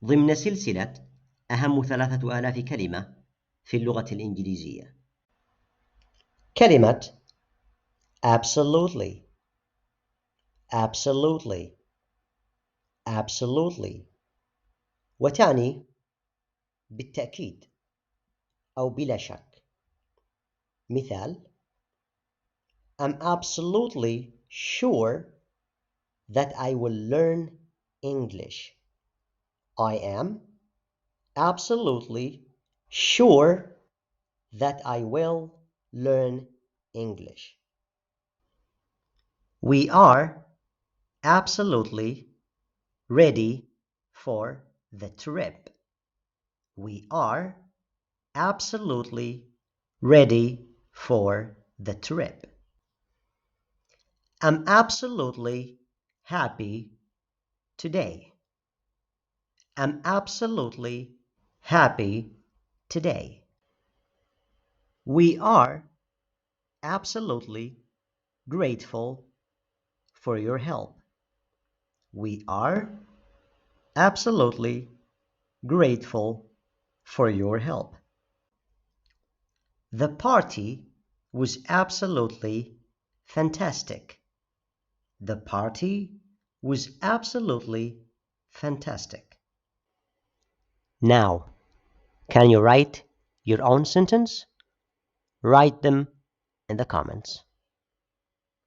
ضمن سلسلة أهم 3000 كلمة في اللغة الإنجليزية. كلمة absolutely absolutely absolutely وتعني بالتأكيد أو بلا شك. مثال: I'm absolutely sure that I will learn English. I am absolutely sure that I will learn English. We are absolutely ready for the trip. We are absolutely ready for the trip. I'm absolutely happy today. I'm absolutely happy today. We are absolutely grateful for your help. We are absolutely grateful for your help. The party was absolutely fantastic. The party was absolutely fantastic. Now, can you write your own sentence? Write them in the comments.